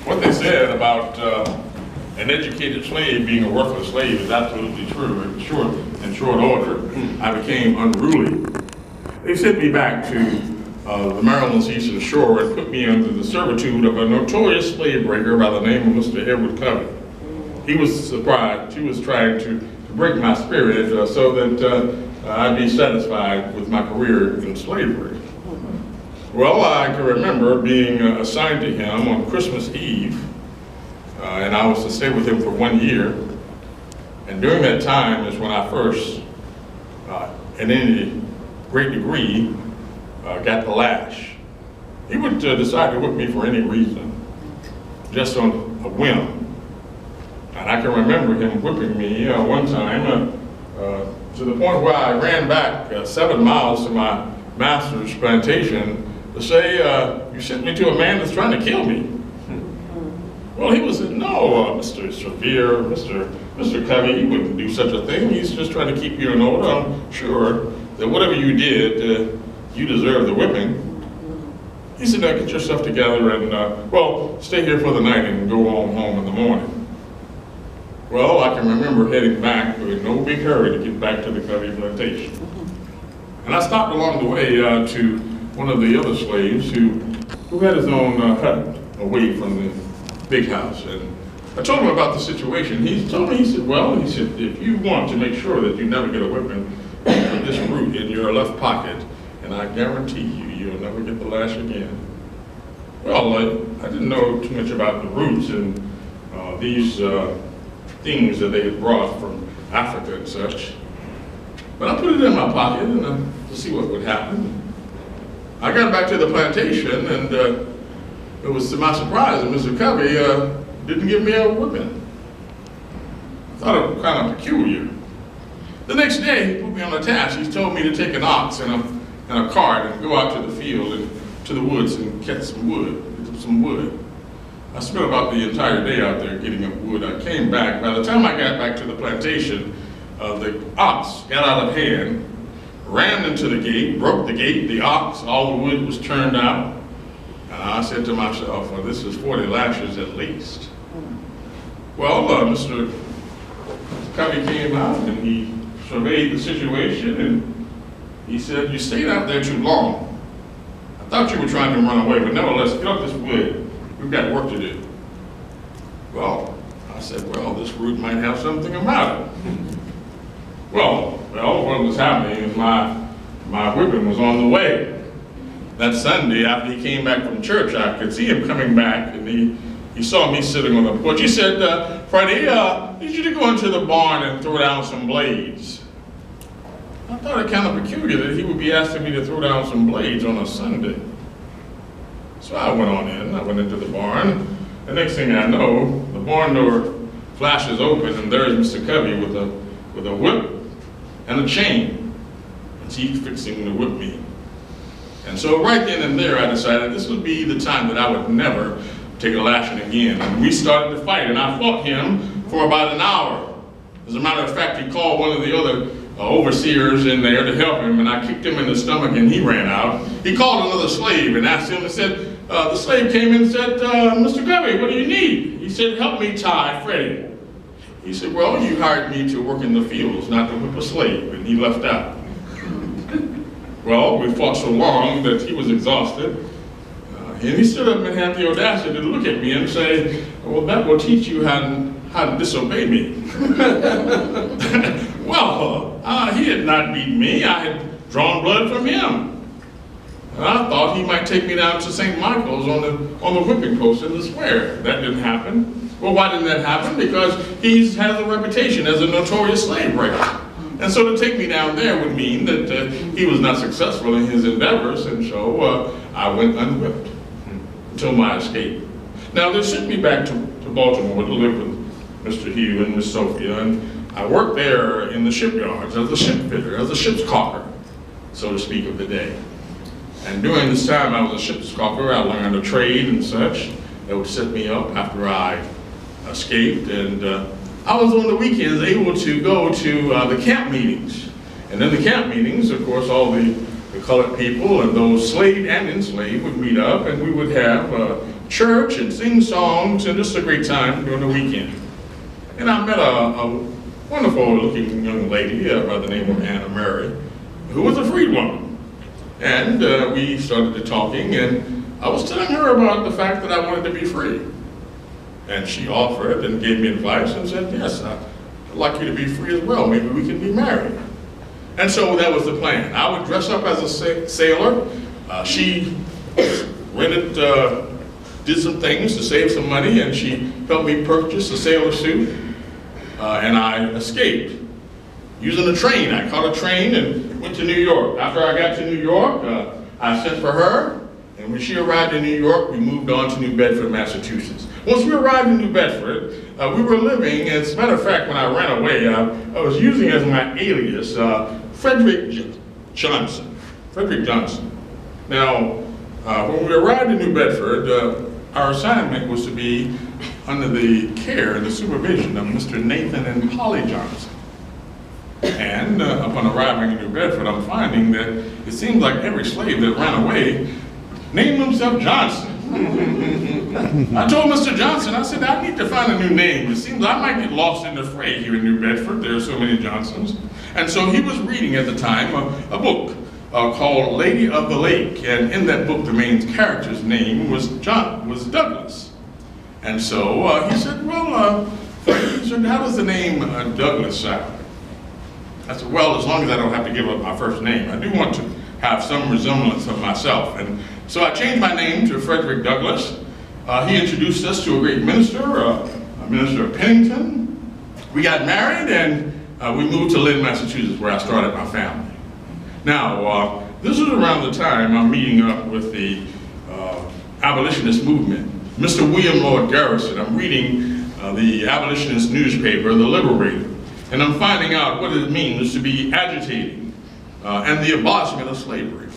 What they said about an educated slave being a worthless slave is absolutely true. In short order, I became unruly. They sent me back to the Maryland's eastern shore and put me under the servitude of a notorious slave breaker by the name of Mr. Edward Covey. He was surprised. He was trying to break my spirit so that I'd be satisfied with my career in slavery. Well, I can remember being assigned to him on Christmas Eve, and I was to stay with him for 1 year. And during that time is when I first, in any great degree, got the lash. He would decide to whip me for any reason, just on a whim. And I can remember him whipping me one time to the point where I ran back 7 miles to my master's plantation to say, you sent me to a man that's trying to kill me. Well, he was saying, no, Mr. Severe, Mr. Covey, he wouldn't do such a thing. He's just trying to keep you in order. I'm sure that whatever you did, you deserve the whipping. He said, now get yourself together and, well, stay here for the night and go on home in the morning. Well, I can remember heading back in no big hurry to get back to the Covey plantation. And I stopped along the way to one of the other slaves who had his own hut away from the big house. And I told him about the situation. He told me, he said, if you want to make sure that you never get a whipping, put this root in your left pocket, and I guarantee you'll never get the lash again. Well, I didn't know too much about the roots and these things that they had brought from Africa and such. But I put it in my pocket and, to see what would happen. I got back to the plantation, and it was to my surprise that Mr. Covey didn't give me a whipping. I thought it was kind of peculiar. The next day, he put me on a task. He told me to take an ox and a cart and go out to the field and to the woods and catch some wood. I spent about the entire day out there getting up wood. I came back. By the time I got back to the plantation, the ox got out of hand, ran into the gate, broke the gate, the ox, all the wood was turned out. And I said to myself, well, this is 40 lashes at least. Well, Mr. Covey came out and he surveyed the situation and he said, you stayed out there too long. I thought you were trying to run away, but nevertheless, get up this wood. We've got work to do. Well, I said, well, this root might have something about it. Well, what was happening is my whipping was on the way. That Sunday, after he came back from church, I could see him coming back, and he saw me sitting on the porch. He said, Freddie, I need you to go into the barn and throw down some blades. I thought it kind of peculiar that he would be asking me to throw down some blades on a Sunday. So I went on in. I went into the barn. The next thing I know, the barn door flashes open, and there's Mr. Covey with a whip and a chain. And he's fixing to whip me. And so right then and there, I decided this would be the time that I would never take a lashing again. And we started to fight, and I fought him for about an hour. As a matter of fact, he called one of the other overseers in there to help him, and I kicked him in the stomach, and he ran out. He called another slave and asked him and said, the slave came in and said, Mr. Covey, what do you need? He said, help me tie Freddie. He said, well, you hired me to work in the fields, not to whip a slave, and he left out. Well, we fought so long that he was exhausted, and he stood up and had the audacity to look at me and say, well, that will teach you how to disobey me. Well, he had not beaten me. I had drawn blood from him. And I thought he might take me down to St. Michael's on the whipping post in the square. That didn't happen. Well, why didn't that happen? Because he has a reputation as a notorious slave breaker. And so to take me down there would mean that he was not successful in his endeavors, and so I went unwhipped until my escape. Now, they sent me back to Baltimore to live with Mr. Hugh and Miss Sophia, and I worked there in the shipyards as a ship fitter, as a ship's caulker, so to speak, of the day. And during this time I was a ship's caulker, I learned a trade and such that would set me up after I escaped, and I was on the weekends able to go to the camp meetings. And in the camp meetings, of course, all the colored people and those slaved and enslaved would meet up, and we would have church and sing songs, and just a great time during the weekend. And I met a wonderful looking young lady by the name of Anna Mary, who was a freed woman. And we started talking, and I was telling her about the fact that I wanted to be free. And she offered and gave me advice and said, yes, I'd like you to be free as well. Maybe we can be married. And so that was the plan. I would dress up as a sailor. She rented, did some things to save some money, and she helped me purchase a sailor suit. And I escaped using a train. I caught a train and went to New York. After I got to New York, I sent for her. And when she arrived in New York, we moved on to New Bedford, Massachusetts. Once we arrived in New Bedford, we were living, as a matter of fact, when I ran away, I was using as my alias Frederick Johnson. Frederick Johnson. Now, when we arrived in New Bedford, our assignment was to be under the care and the supervision of Mr. Nathan and Polly Johnson. And upon arriving in New Bedford, I'm finding that it seems like every slave that ran away named himself Johnson. I told Mr. Johnson, I said, I need to find a new name. It seems I might get lost in the fray here in New Bedford. There are so many Johnsons. And so he was reading at the time a book called Lady of the Lake. And in that book, the main character's name was Douglas. And so he said, well, he said, how does the name Douglas sound? I said, well, as long as I don't have to give up my first name, I do want to have some resemblance of myself. And so I changed my name to Frederick Douglass. He introduced us to a great minister, Minister Pennington. We got married, and we moved to Lynn, Massachusetts, where I started my family. Now, this is around the time I'm meeting up with the abolitionist movement. Mr. William Lloyd Garrison, I'm reading the abolitionist newspaper, The Liberator, and I'm finding out what it means to be agitating and the abolishment of slavery.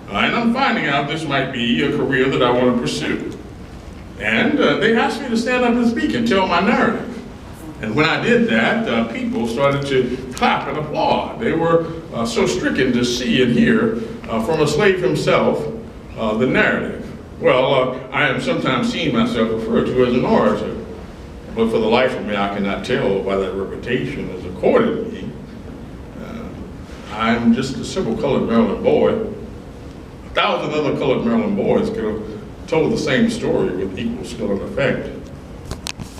And I'm finding out this might be a career that I want to pursue. And they asked me to stand up and speak and tell my narrative. And when I did that, people started to clap and applaud. They were so stricken to see and hear from a slave himself the narrative. Well, I am sometimes seeing myself referred to as an orator. But for the life of me, I cannot tell why that reputation is accorded to me. I'm just a simple colored Maryland boy. 1,000 other colored Maryland boys could have told the same story with equal skill and effect.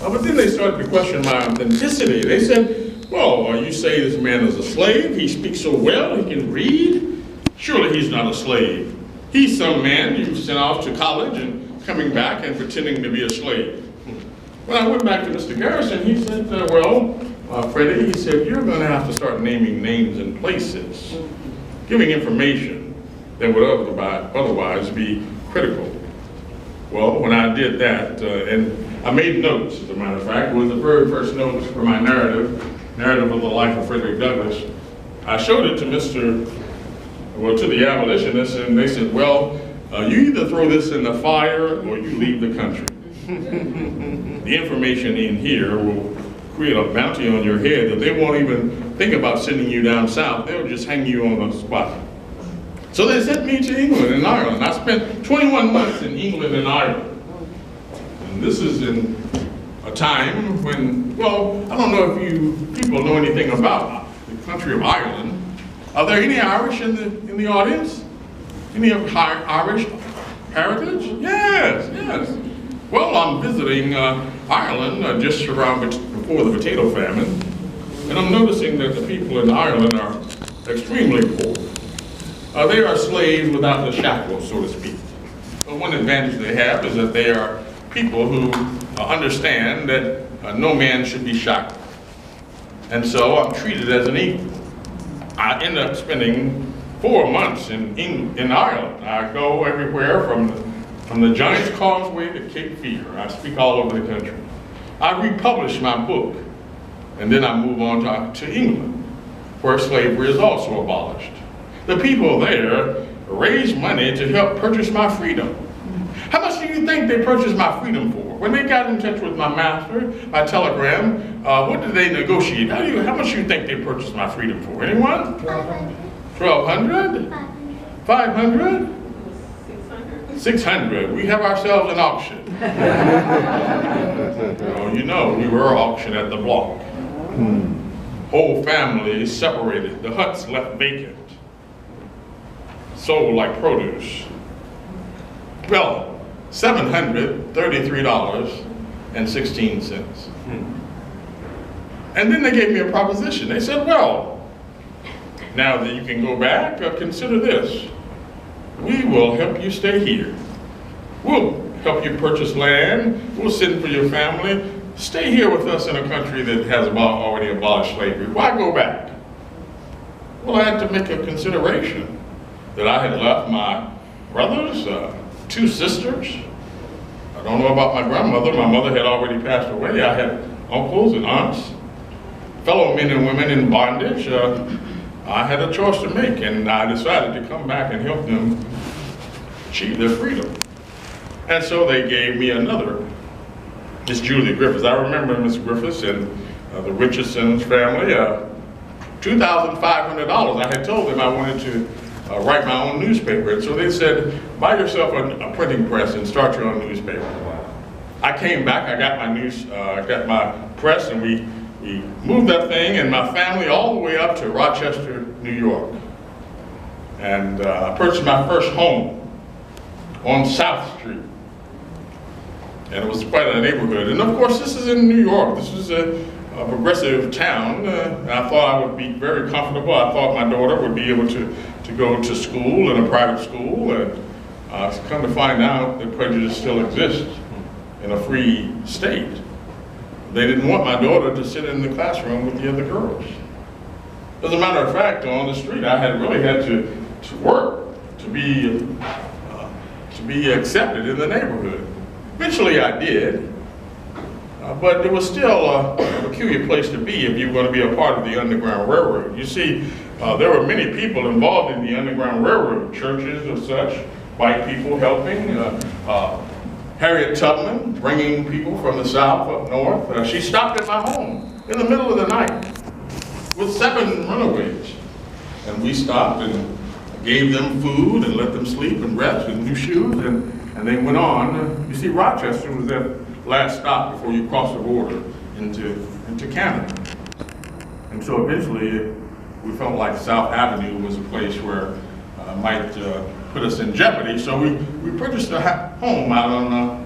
But then they started to question my authenticity. They said, well, you say this man is a slave, he speaks so well, he can read? Surely he's not a slave. He's some man you sent off to college and coming back and pretending to be a slave. When I went back to Mr. Garrison, he said, Freddie, he said, you're going to have to start naming names and places, giving information that would otherwise be critical. Well, when I did that, and I made notes, as a matter of fact, it was the very first notes for my narrative of the life of Frederick Douglass. I showed it to to the abolitionists, and they said, well, you either throw this in the fire or you leave the country. The information in here will create a bounty on your head that they won't even think about sending you down south. They'll just hang you on the spot. So they sent me to England and Ireland. I spent 21 months in England and Ireland. And this is in a time when, well, I don't know if you people know anything about the country of Ireland. Are there any Irish in the audience? Any of Irish heritage? Yes, yes. Well, I'm visiting Ireland just around before the potato famine, and I'm noticing that the people in Ireland are extremely poor. They are slaves without the shackles, so to speak. But one advantage they have is that they are people who understand that no man should be shackled. And so I'm treated as an equal. I end up spending 4 months in Ireland. I go everywhere from the Giant's Causeway to Cape Fear. I speak all over the country. I republish my book, and then I move on to England, where slavery is also abolished. The people there raised money to help purchase my freedom. How much do you think they purchased my freedom for? When they got in touch with my master by telegram, what did they negotiate? How much do you think they purchased my freedom for? Anyone? 1,200. 500? 600. 600, we have ourselves an auction. You know, we were auctioned at the block. Whole families separated, the huts left vacant, sold like produce. Well, $733.16. And then they gave me a proposition. They said, well, now that you can go back, consider this. We will help you stay here. We'll help you purchase land. We'll send for your family. Stay here with us in a country that has already abolished slavery. Why go back? Well, I had to make a consideration that I had left my brothers, 2 sisters. I don't know about my grandmother. My mother had already passed away. I had uncles and aunts, fellow men and women in bondage. I had a choice to make, and I decided to come back and help them achieve their freedom. And so they gave me another, Miss Julie Griffiths. I remember Miss Griffiths and the Richardson's family, $2,500. I had told them I wanted to write my own newspaper. And so they said, buy yourself a printing press and start your own newspaper. I came back, I got my press, and we moved that thing and my family all the way up to Rochester, New York. And I purchased my first home on South Street. And it was quite a neighborhood. And of course, this is in New York. This is a progressive town. I thought I would be very comfortable. I thought my daughter would be able to go to school in a private school. And come to find out that prejudice still exists in a free state. They didn't want my daughter to sit in the classroom with the other girls. As a matter of fact, on the street, I had really had to work to be accepted in the neighborhood. Eventually I did, but it was still a peculiar place to be if you were going to be a part of the Underground Railroad. You see, there were many people involved in the Underground Railroad, churches or such, white people helping, Harriet Tubman bringing people from the South up north. She stopped at my home in the middle of the night with 7 runaways. And we stopped and gave them food and let them sleep and rest and new shoes, and they went on. You see, Rochester was that last stop before you cross the border into Canada. And so eventually we felt like South Avenue was a place where might put us in jeopardy. So we purchased a home out on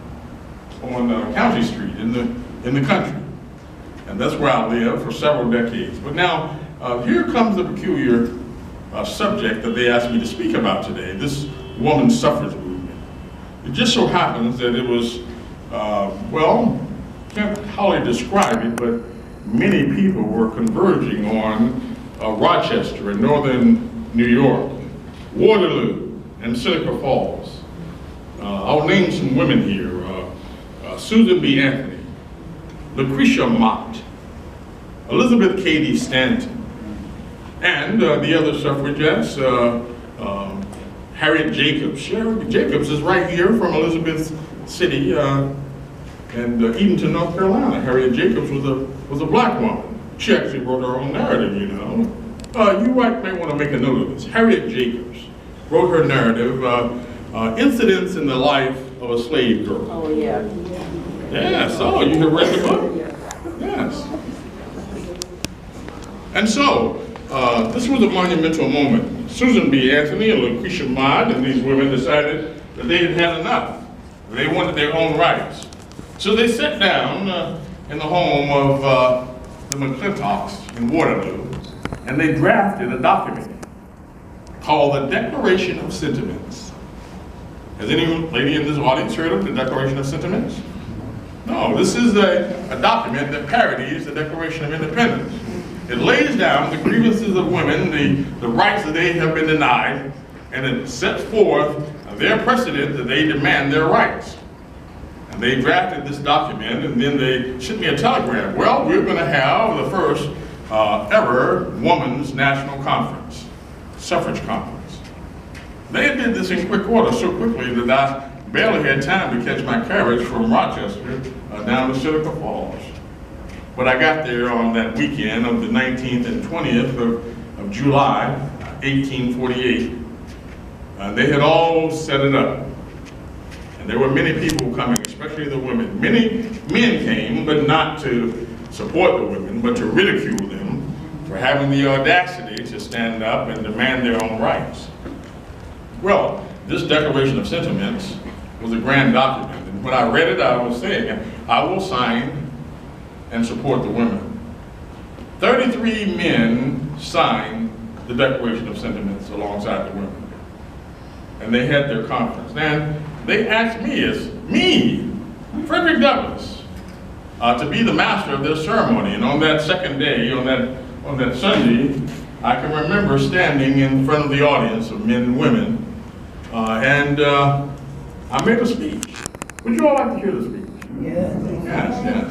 County Street in the country. And that's where I lived for several decades. But now, here comes the peculiar subject that they asked me to speak about today, this woman's suffrage movement. It just so happens that it was, well, can't hardly describe it, but many people were converging on Rochester in northern New York, Waterloo, and Seneca Falls. I'll name some women here. Susan B. Anthony, Lucretia Mott, Elizabeth Cady Stanton, and the other suffragettes, Harriet Jacobs. Harriet Jacobs is right here from Elizabeth City and Edenton, North Carolina. Harriet Jacobs was a black woman. She actually wrote her own narrative, you know. You may want to make a note of this. Harriet Jacobs wrote her narrative, Incidents in the Life of a Slave Girl. Oh, yeah. Yes, oh, you have read the book? Yes. And so, this was a monumental moment. Susan B. Anthony and Lucretia Mott and these women decided that they had had enough. They wanted their own rights. So they sat down in the home of the McClintocks in Waterloo, and they drafted a document called the Declaration of Sentiments. Has any lady in this audience heard of the Declaration of Sentiments? No, this is a document that parodies the Declaration of Independence. It lays down the grievances of women, the rights that they have been denied, and it sets forth their precedent that they demand their rights. And they drafted this document, and then they sent me a telegram. Well, we're going to have the first ever Women's National Conference, suffrage conference. They did this in quick order, so quickly that I barely had time to catch my carriage from Rochester down to Seneca Falls. But I got there on that weekend of the 19th and 20th of July, 1848. They had all set it up. And there were many people coming, especially the women. Many men came, but not to support the women, but to ridicule them for having the audacity to stand up and demand their own rights. Well, this Declaration of Sentiments was a grand document. And when I read it, I was saying, I will sign and support the women. 33 men signed the Declaration of Sentiments alongside the women. And they had their conference. And they asked me, as me, Frederick Douglass, to be the master of this ceremony. And on that second day, on that Sunday, I can remember standing in front of the audience of men and women, and I made a speech. Would you all like to hear the speech? Yes. Yes, yes.